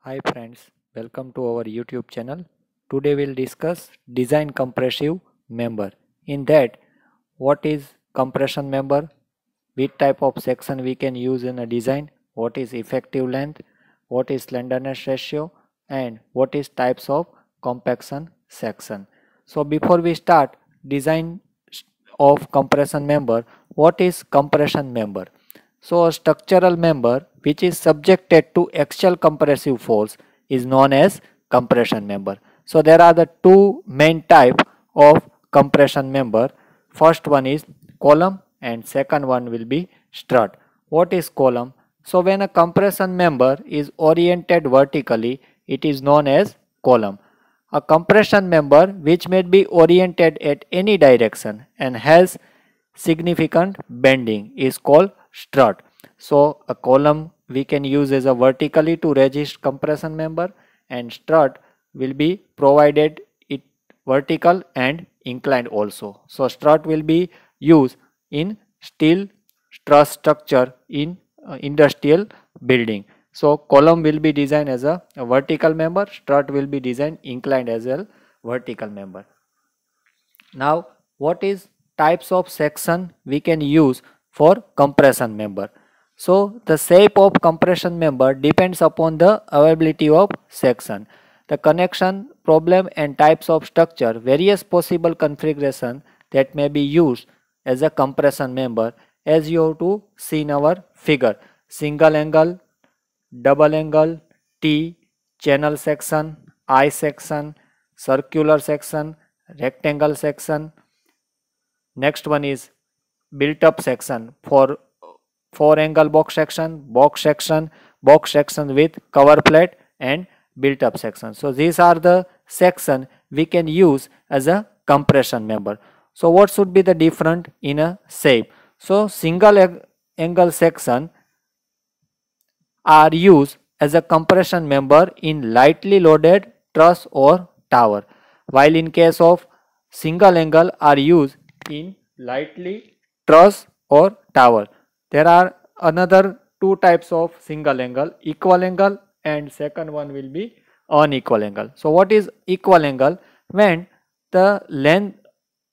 Hi friends, welcome to our YouTube channel. Today we'll discuss design compressive member. In that, what is compression member, which type of section we can use in a design, what is effective length, what is slenderness ratio, and what is types of compaction section. So before we start design of compression member, what is compression member? So a structural member which is subjected to axial compressive force is known as compression member. So there are the two main type of compression member. First one is column and second one will be strut. What is column? So when a compression member is oriented vertically, it is known as column. A compression member which may be oriented at any direction and has significant bending is called strut. So a column we can use as a vertically to resist compression member, and strut will be provided it vertical and inclined also. So strut will be used in steel truss structure in industrial building. So column will be designed as a vertical member, strut will be designed inclined as a vertical member. Now what is types of section we can use for compression member? So the shape of compression member depends upon the availability of section, the connection problem and types of structure, various possible configuration that may be used as a compression member as you have to see in our figure: single angle, double angle, T, channel section, I section, circular section, rectangle section. Next one is built up section for 4 angle box section, box section with cover plate and built up section. So these are the section we can use as a compression member. So what should be the different in a shape? So single angle section are used as a compression member in lightly loaded truss or tower, while in case of single angle are used in lightly truss or tower. There are another two types of single angle: equal angle and second one will be unequal angle. So what is equal angle? When the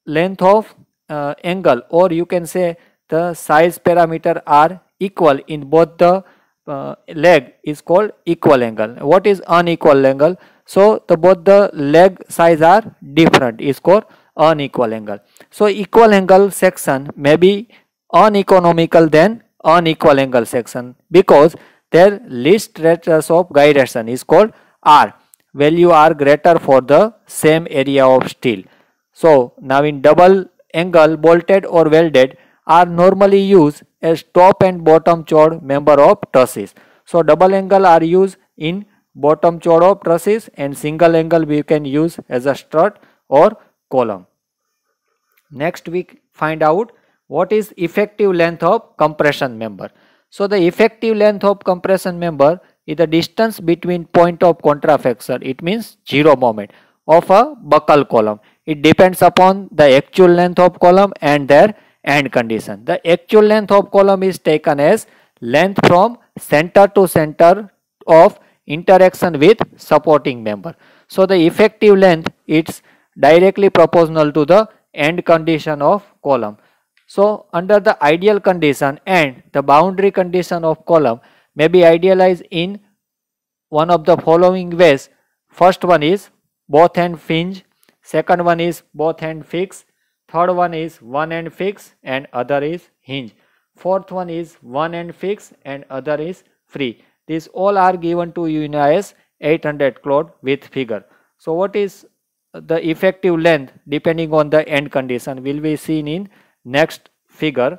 length of angle, or you can say the size parameter, are equal in both the leg is called equal angle. What is unequal angle? So the both the leg size are different is called unequal angle. So equal angle section may be uneconomical than unequal angle section because their least radius of gyration is called R. Value are greater for the same area of steel. So now in double angle bolted or welded are normally used as top and bottom chord member of trusses. So double angle are used in bottom chord of trusses and single angle we can use as a strut or column. Next we find out what is effective length of compression member. So the effective length of compression member is the distance between point of contraflexure, it means zero moment, of a buckle column. It depends upon the actual length of column and their end condition. The actual length of column is taken as length from center to center of interaction with supporting member. So the effective length is directly proportional to the end condition of column. So under the ideal condition and the boundary condition of column may be idealized in one of the following ways. First one is both end hinge, second one is both end fix, third one is one end fix and other is hinge, fourth one is one end fix and other is free. These all are given to you in IS 800 code with figure. So what is the effective length depending on the end condition will be seen in next figure.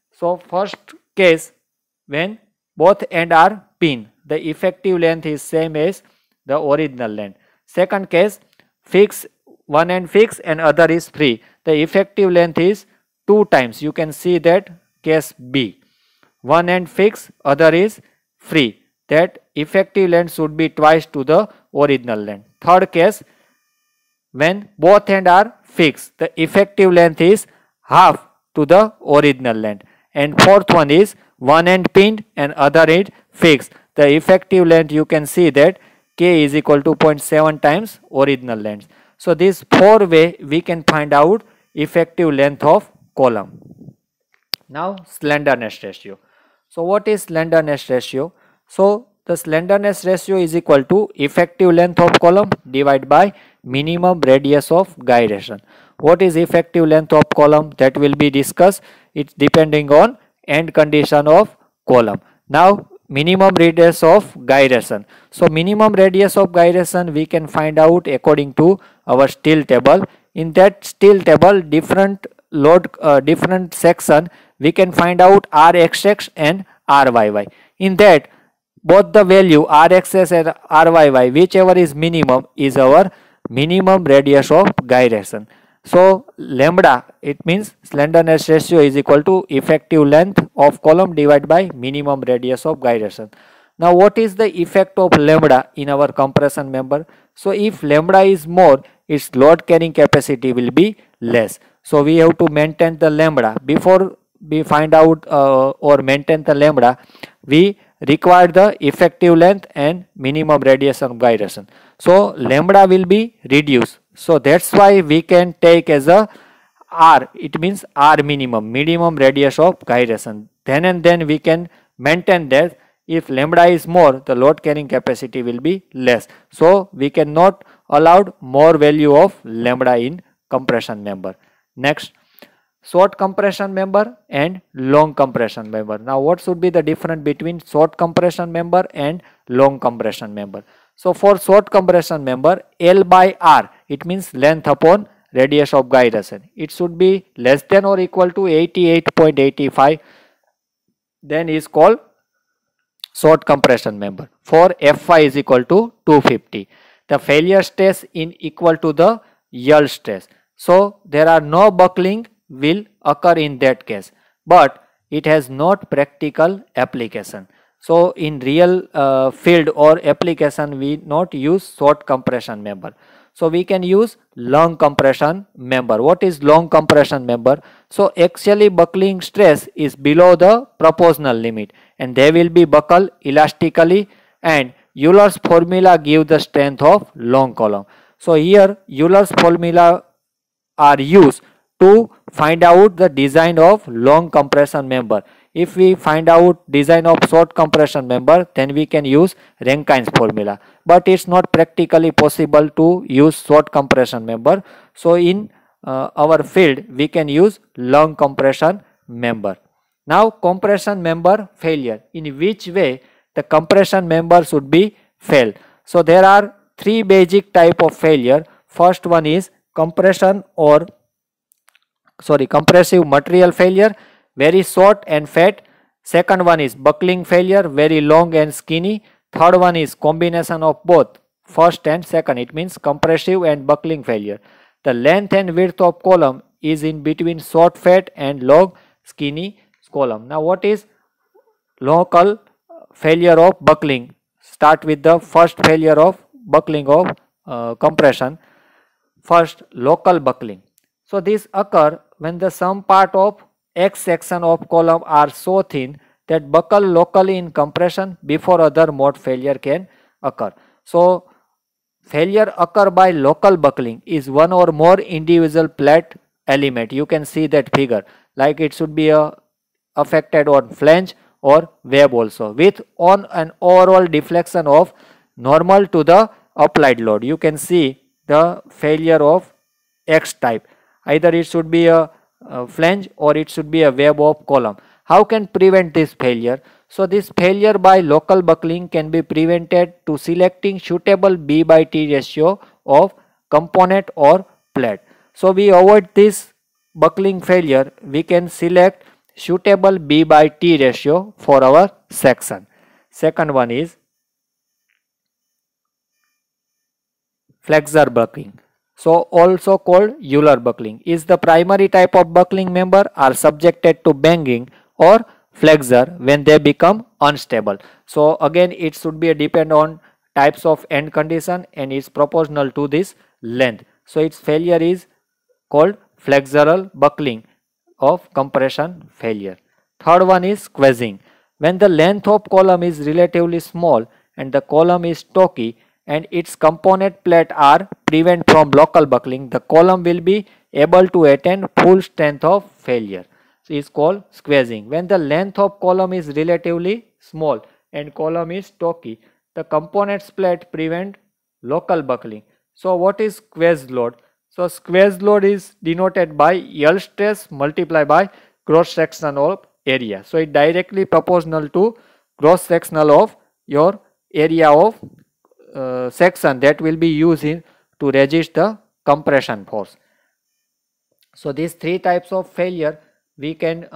So first case, when both end are pin, the effective length is same as the original length. Second case, fix, one end fix and other is free, the effective length is 2 times. You can see that case B. One end fix, other is free, that effective length should be twice to the original length. Third case, when both end are fixed, the effective length is half to the original length. And fourth one is one end pinned and other end fixed, the effective length you can see that K is equal to 0.7 times original length. So this 4 way we can find out effective length of column. Now slenderness ratio. So what is slenderness ratio? So the slenderness ratio is equal to effective length of column divided by minimum radius of gyration. What is effective length of column? That will be discussed. It's depending on end condition of column. Now minimum radius of gyration. So minimum radius of gyration we can find out according to our steel table. In that steel table, different load, different section, we can find out Rxx and Ryy. In that, both the value Rxx and Ryy, whichever is minimum, is our minimum radius of gyration. So lambda, it means slenderness ratio is equal to effective length of column divided by minimum radius of gyration. Now what is the effect of lambda in our compression member? So if lambda is more, its load carrying capacity will be less. So we have to maintain the lambda. Before we find out or maintain the lambda, we require the effective length and minimum radius of gyration. So lambda will be reduced. So that's why we can take as a R. It means R minimum radius of gyration. Then and then we can maintain that. If lambda is more, the load carrying capacity will be less. So we cannot allow more value of lambda in compression member. Next, short compression member and long compression member. Now what should be the difference between short compression member and long compression member? So for short compression member, L by R, it means length upon radius of gyration. It should be less than or equal to 88.85. Then is called short compression member. For Fy is equal to 250. The failure stress is equal to the yield stress. So there are no buckling will occur in that case, but it has not practical application. So in real field or application, we not use short compression member. So we can use long compression member. What is long compression member? So actually buckling stress is below the proportional limit and they will be buckled elastically, and Euler's formula give the strength of long column. So here Euler's formula are used to find out the design of long compression member. If we find out design of short compression member, then we can use Rankine's formula. But it's not practically possible to use short compression member. So in our field, we can use long compression member. Now compression member failure. In which way the compression member should be failed? So there are three basic type of failure. First one is compressive material failure, very short and fat. Second one is buckling failure, very long and skinny. Third one is combination of both, first and second. It means compressive and buckling failure. The length and width of column is in between short fat and long skinny column. Now what is local failure of buckling? Start with the first failure of buckling of compression. First, local buckling. So this occur when the some part of X section of column are so thin that buckle locally in compression before other mode failure can occur. So failure occur by local buckling is one or more individual plate element. You can see that figure, like it should be affected on flange or web also, with on an overall deflection of normal to the applied load. You can see the failure of X type. Either it should be a flange or it should be a web of column. How can prevent this failure? So this failure by local buckling can be prevented to selecting suitable B by T ratio of component or plate. So we avoid this buckling failure. We can select suitable B by T ratio for our section. Second one is flexure buckling. So also called Euler buckling is the primary type of buckling member are subjected to banging or flexure when they become unstable. So again it should be depend on types of end condition and is proportional to this length. So its failure is called flexural buckling of compression failure. Third one is squeezing. When the length of column is relatively small and the column is stocky and its component plate are prevent from local buckling, the column will be able to attain full strength of failure. So is called squeezing. When the length of column is relatively small and column is stocky, the components plate prevent local buckling. So what is squeeze load? So squeeze load is denoted by yield stress multiplied by cross sectional of area. So it directly proportional to cross sectional of your area of section that will be used to resist the compression force. So these three types of failure we can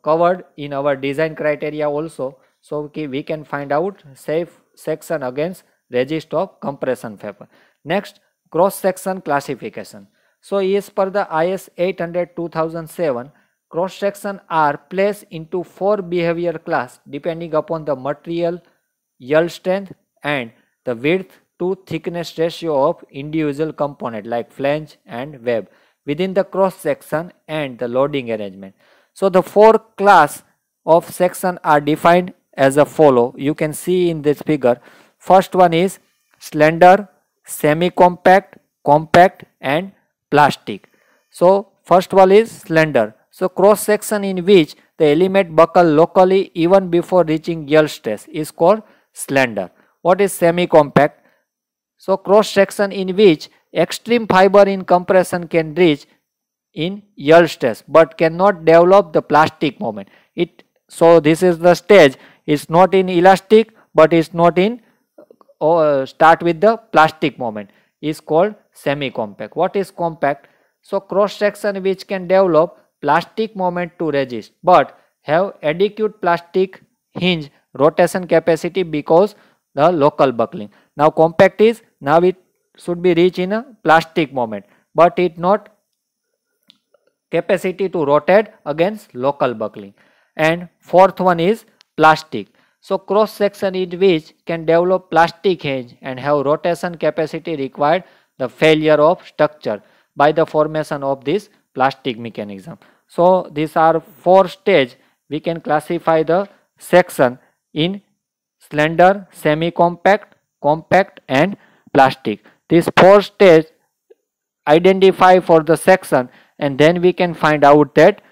covered in our design criteria also. So we can find out safe section against resist of compression favor. Next, cross section classification. So as per the IS 800/2007, cross section are placed into 4 behavior class depending upon the material, yield strength and the width to thickness ratio of individual component like flange and web within the cross section and the loading arrangement. So the 4 class of section are defined as a follow. You can see in this figure. First one is slender, semi-compact, compact and plastic. So first one is slender. So cross section in which the element buckle locally even before reaching yield stress is called slender. What is semi-compact? So cross section in which extreme fiber in compression can reach in yield stress but cannot develop the plastic moment. So this is the stage. It's not in elastic but it's not in start with the plastic moment is called semi-compact. What is compact? So cross section which can develop plastic moment to resist but have adequate plastic hinge rotation capacity because the local buckling. Now compact is now it should be reach in a plastic moment but it not capacity to rotate against local buckling. And fourth one is plastic. So cross section in which can develop plastic hinge and have rotation capacity required the failure of structure by the formation of this plastic mechanism. So these are 4 stage we can classify the section in slender, semi-compact, compact and plastic. These 4 stage identify for the section and then we can find out that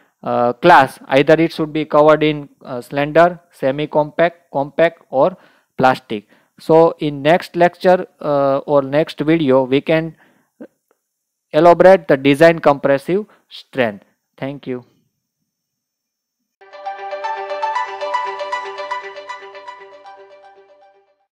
class either it should be covered in slender, semi-compact, compact or plastic. So in next lecture or next video we can elaborate the design compressive strength. Thank you.